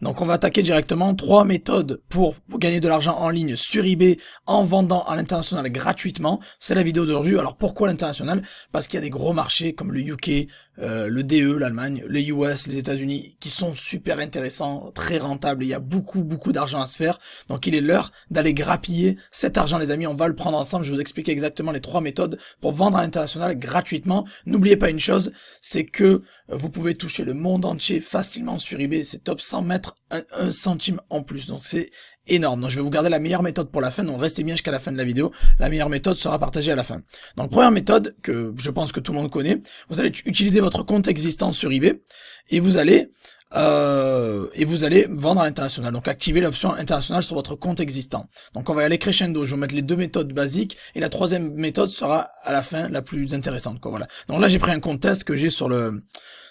Donc on va attaquer directement 3 méthodes pour gagner de l'argent en ligne sur eBay en vendant à l'international gratuitement. C'est la vidéo d'aujourd'hui. Alors pourquoi l'international? Parce qu'il y a des gros marchés comme le UK, le DE, l'Allemagne, les US, les États-Unis qui sont super intéressants, très rentables. Il y a beaucoup d'argent à se faire. Donc il est l'heure d'aller grappiller cet argent les amis. On va le prendre ensemble. Je vais vous expliquer exactement les 3 méthodes pour vendre à l'international gratuitement. N'oubliez pas une chose, c'est que vous pouvez toucher le monde entier facilement sur eBay. C'est top sans mettre un centime en plus, donc c'est énorme. Donc je vais vous garder la meilleure méthode pour la fin, donc restez bien jusqu'à la fin de la vidéo, la meilleure méthode sera partagée à la fin. Donc première méthode, que je pense que tout le monde connaît, vous allez utiliser votre compte existant sur eBay, et vous allez vendre à l'international, donc activer l'option internationale sur votre compte existant. Donc on va y aller crescendo, je vais vous mettre les 2 méthodes basiques, et la 3e méthode sera à la fin la plus intéressante, quoi, voilà. Donc là j'ai pris un compte test que j'ai sur le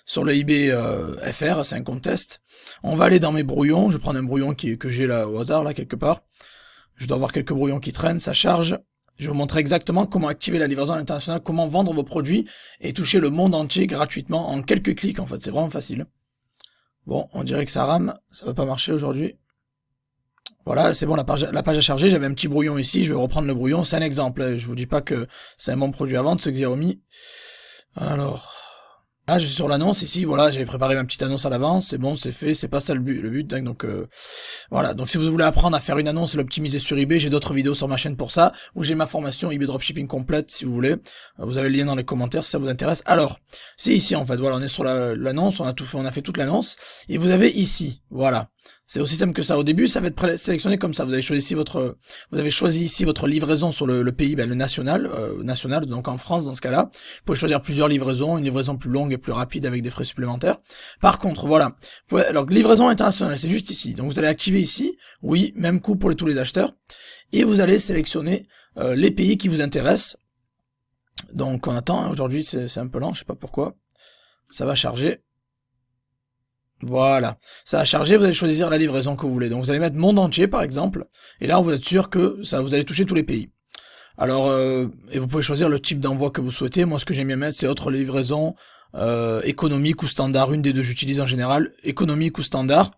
eBay FR, c'est un compte test. On va aller dans mes brouillons, je vais prendre un brouillon que j'ai là au hasard, là quelque part. Je dois avoir quelques brouillons qui traînent, ça charge. Je vais vous montrer exactement comment activer la livraison à l'international, comment vendre vos produits et toucher le monde entier gratuitement en quelques clics en fait, c'est vraiment facile. Bon, on dirait que ça rame, ça va pas marcher aujourd'hui. Voilà, c'est bon, la page a chargé, j'avais un petit brouillon ici, je vais reprendre le brouillon, c'est un exemple, je vous dis pas que c'est un bon produit à vendre, ce Xiaomi. Alors... là, je suis sur l'annonce ici, voilà, j'avais préparé ma petite annonce à l'avance, c'est bon, c'est fait, c'est pas ça le but, donc voilà. Donc si vous voulez apprendre à faire une annonce et l'optimiser sur eBay, j'ai d'autres vidéos sur ma chaîne pour ça, ou j'ai ma formation eBay Dropshipping complète, si vous voulez. Vous avez le lien dans les commentaires si ça vous intéresse. Alors, c'est ici en fait, voilà, on est sur l'annonce, on a tout fait, on a fait toute l'annonce, et vous avez ici, voilà. C'est aussi simple que ça. Au début, ça va être sélectionné comme ça. Vous avez choisi ici votre livraison sur le pays, le national, donc en France dans ce cas-là. Vous pouvez choisir plusieurs livraisons, une livraison plus longue et plus rapide avec des frais supplémentaires. Par contre, voilà. Alors, livraison internationale, c'est juste ici. Donc, vous allez activer ici. Oui, même coût pour tous les acheteurs. Et vous allez sélectionner les pays qui vous intéressent. Donc, on attend. Aujourd'hui, c'est un peu lent. Je sais pas pourquoi. Ça va charger. Voilà, ça a chargé, vous allez choisir la livraison que vous voulez. Donc vous allez mettre monde entier par exemple, et là vous êtes sûr que vous allez toucher tous les pays. Alors, et vous pouvez choisir le type d'envoi que vous souhaitez. Moi ce que j'aime bien mettre c'est autre livraison, économique ou standard, une des deux j'utilise en général, économique ou standard.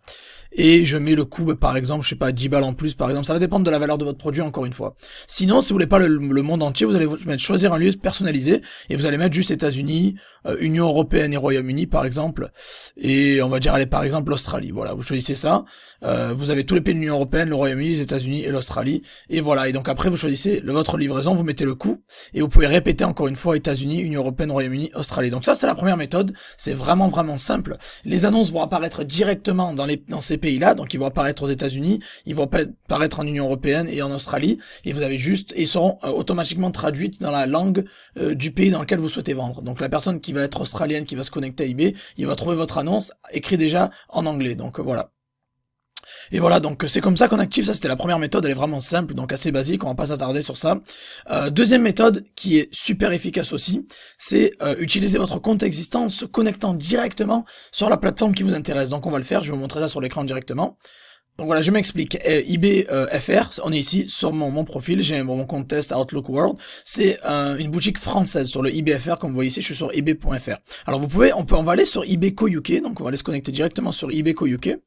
Et je mets le coût, par exemple, je sais pas, 10 balles en plus, par exemple. Ça va dépendre de la valeur de votre produit, encore une fois. Sinon, si vous voulez pas le monde entier, vous allez mettre choisir un lieu personnalisé, et vous allez mettre juste États-Unis, Union Européenne et Royaume-Uni, par exemple. Et on va dire, allez, par exemple, l'Australie. Voilà, vous choisissez ça. Vous avez tous les pays de l'Union Européenne, le Royaume-Uni, les États-Unis et l'Australie. Et voilà. Et donc après, vous choisissez votre livraison, vous mettez le coût, et vous pouvez répéter encore une fois États-Unis, Union Européenne, Royaume-Uni, Australie. Donc ça, c'est la première méthode. C'est vraiment simple. Les annonces vont apparaître directement dans ces pays-là, donc ils vont apparaître aux États-Unis, ils vont apparaître en Union Européenne et en Australie, et vous avez juste, et ils seront automatiquement traduites dans la langue du pays dans lequel vous souhaitez vendre. Donc la personne qui va être australienne, qui va se connecter à eBay, il va trouver votre annonce écrite déjà en anglais. Donc voilà. Et voilà, donc c'est comme ça qu'on active, ça c'était la première méthode, elle est vraiment simple, donc assez basique, on va pas s'attarder sur ça. Deuxième méthode, qui est super efficace aussi, c'est utiliser votre compte existant en se connectant directement sur la plateforme qui vous intéresse. Donc on va le faire, je vais vous montrer ça sur l'écran directement. Donc voilà, je m'explique. eBay FR, on est ici sur mon profil, j'ai mon compte test Outlook World. C'est une boutique française sur le eBay FR, comme vous voyez ici, je suis sur ebay.fr. Alors on va aller sur eBay Co UK, donc on va aller se connecter directement sur eBay Co UK.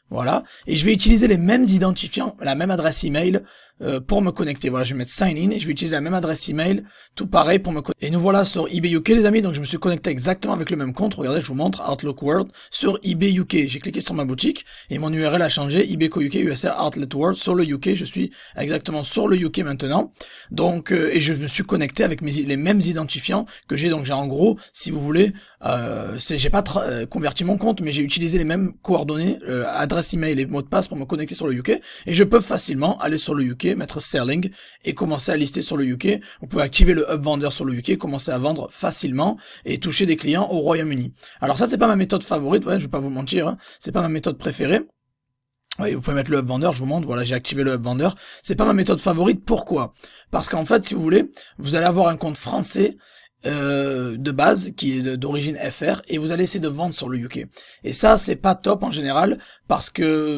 Voilà, et je vais utiliser les mêmes identifiants, la même adresse email pour me connecter. Voilà, je vais mettre sign in et je vais utiliser la même adresse email, tout pareil pour me connecter. Et nous voilà sur eBay UK les amis, donc je me suis connecté exactement avec le même compte. Regardez, je vous montre Outlook World sur eBay UK. J'ai cliqué sur ma boutique et mon URL a changé, eBay Co UK USR Outlet World sur le UK. Je suis exactement sur le UK maintenant. Donc et je me suis connecté avec les mêmes identifiants que j'ai. Donc j'ai en gros, si vous voulez, j'ai pas converti mon compte, mais j'ai utilisé les mêmes coordonnées, adresse email et mot de passe pour me connecter sur le UK, et je peux facilement aller sur le UK, mettre selling et commencer à lister sur le UK. Vous pouvez activer le hub vendeur sur le UK, commencer à vendre facilement et toucher des clients au Royaume-Uni. Alors ça c'est pas ma méthode favorite, ouais, je vais pas vous mentir, hein, c'est pas ma méthode préférée. Oui, vous pouvez mettre le hub vendeur, je vous montre, voilà, j'ai activé le hub vendeur. C'est pas ma méthode favorite, pourquoi? Parce qu'en fait, si vous voulez, vous allez avoir un compte français de base qui est d'origine FR et vous allez essayer de vendre sur le UK, et ça c'est pas top en général parce que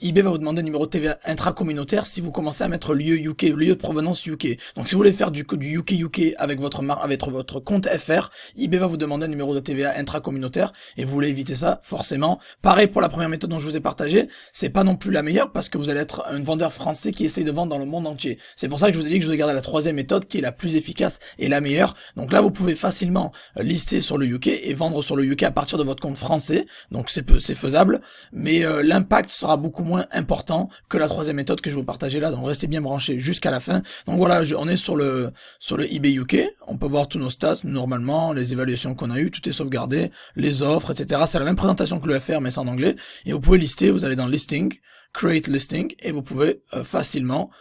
eBay va vous demander un numéro de TVA intracommunautaire si vous commencez à mettre lieu UK, lieu de provenance UK. Donc si vous voulez faire du UK avec votre compte FR, eBay va vous demander un numéro de TVA intracommunautaire et vous voulez éviter ça, forcément. Pareil pour la première méthode dont je vous ai partagé, c'est pas non plus la meilleure parce que vous allez être un vendeur français qui essaye de vendre dans le monde entier. C'est pour ça que je vous ai dit que je vous ai gardé la troisième méthode qui est la plus efficace et la meilleure. Donc là, vous pouvez facilement lister sur le UK et vendre sur le UK à partir de votre compte français. Donc c'est faisable, mais l'impact sera beaucoup moins important que la troisième méthode que je vais vous partager là. Donc restez bien branchés jusqu'à la fin. Donc voilà, on est sur le eBay UK. On peut voir tous nos stats normalement, les évaluations qu'on a eues, tout est sauvegardé, les offres, etc. C'est la même présentation que le FR, mais c'est en anglais. Et vous pouvez lister, vous allez dans Listing, Create Listing, et vous pouvez facilement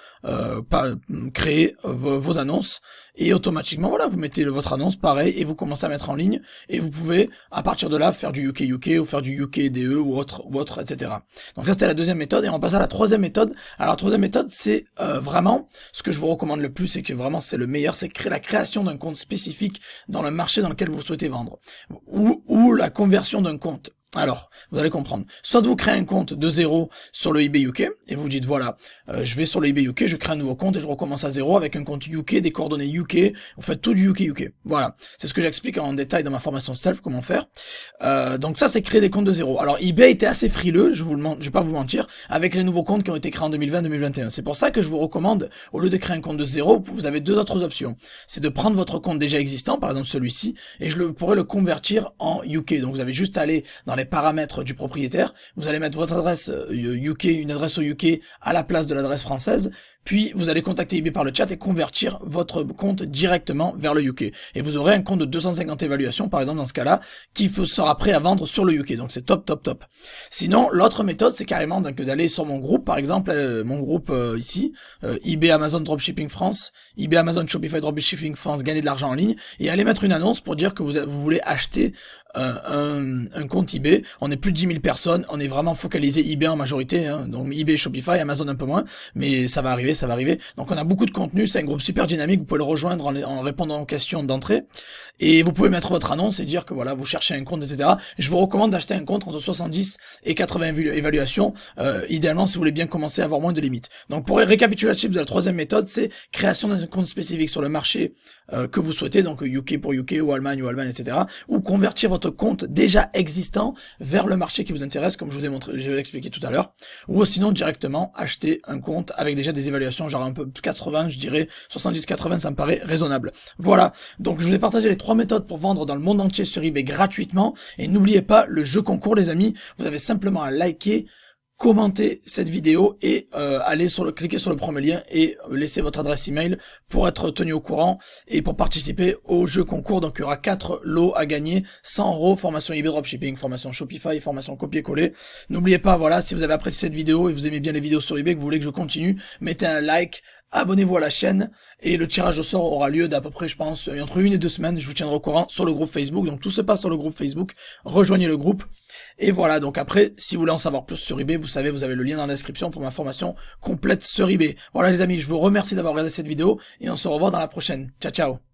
créer vos annonces, et automatiquement, voilà, vous mettez votre annonce, pareil, et vous commencez à mettre en ligne, et vous pouvez, à partir de là, faire du UK ou faire du UK DE ou autre, etc. Donc ça, c'était la deuxième méthode, et on passe à la troisième méthode. Alors la troisième méthode, c'est vraiment, ce que je vous recommande le plus, et que vraiment c'est le meilleur, c'est la création d'un compte spécifique dans le marché dans lequel vous souhaitez vendre, ou la conversion d'un compte. Alors, vous allez comprendre. Soit vous créez un compte de zéro sur le eBay UK, et vous dites, voilà, je vais sur le eBay UK, je crée un nouveau compte et je recommence à zéro avec un compte UK, des coordonnées UK, vous faites tout du UK. Voilà, c'est ce que j'explique en détail dans ma formation Stealth, comment faire. Donc ça, c'est créer des comptes de zéro. Alors, eBay était assez frileux, je vais pas vous mentir, avec les nouveaux comptes qui ont été créés en 2020-2021. C'est pour ça que je vous recommande, au lieu de créer un compte de zéro, vous avez deux autres options. C'est de prendre votre compte déjà existant, par exemple celui-ci, et je pourrais le convertir en UK. Donc vous avez juste à aller dans les paramètres du propriétaire, vous allez mettre votre adresse UK, une adresse au UK à la place de l'adresse française, puis vous allez contacter eBay par le chat et convertir votre compte directement vers le UK. Et vous aurez un compte de 250 évaluations, par exemple dans ce cas-là, qui sera prêt à vendre sur le UK. Donc c'est top. Sinon, l'autre méthode, c'est carrément d'aller sur mon groupe, par exemple, mon groupe ici, eBay Amazon Dropshipping France, eBay Amazon Shopify Dropshipping France, gagner de l'argent en ligne, et aller mettre une annonce pour dire que vous voulez acheter un compte eBay. On est plus de 10 000 personnes, on est vraiment focalisé eBay en majorité, hein, donc eBay, Shopify, Amazon un peu moins, mais ça va arriver. Donc on a beaucoup de contenu, c'est un groupe super dynamique, vous pouvez le rejoindre en répondant aux questions d'entrée, et vous pouvez mettre votre annonce et dire que voilà, vous cherchez un compte, etc. Je vous recommande d'acheter un compte entre 70 et 80 évaluations, idéalement si vous voulez bien commencer à avoir moins de limites. Donc pour récapitulatif de la troisième méthode, c'est création d'un compte spécifique sur le marché que vous souhaitez, donc UK pour UK ou Allemagne, etc. Ou convertir votre compte déjà existant vers le marché qui vous intéresse, comme je vous ai expliqué tout à l'heure, ou sinon directement acheter un compte avec déjà des évaluations, genre un peu 80, je dirais 70-80, ça me paraît raisonnable. Voilà, donc je vous ai partagé les trois méthodes pour vendre dans le monde entier sur eBay gratuitement, et n'oubliez pas le jeu concours les amis, vous avez simplement à liker, commentez cette vidéo et cliquez sur le premier lien et laissez votre adresse email pour être tenu au courant et pour participer au jeu concours. Donc il y aura 4 lots à gagner, 100 €, formation eBay Dropshipping, formation Shopify, formation copier-coller. N'oubliez pas, voilà, si vous avez apprécié cette vidéo et vous aimez bien les vidéos sur eBay, que vous voulez que je continue, mettez un like, abonnez-vous à la chaîne, et le tirage au sort aura lieu d'à peu près, je pense, entre 1 et 2 semaines. Je vous tiendrai au courant sur le groupe Facebook. Donc tout se passe sur le groupe Facebook. Rejoignez le groupe. Et voilà, donc après, si vous voulez en savoir plus sur eBay, vous savez, vous avez le lien dans la description pour ma formation complète sur eBay. Voilà les amis, je vous remercie d'avoir regardé cette vidéo, et on se revoit dans la prochaine. Ciao, ciao.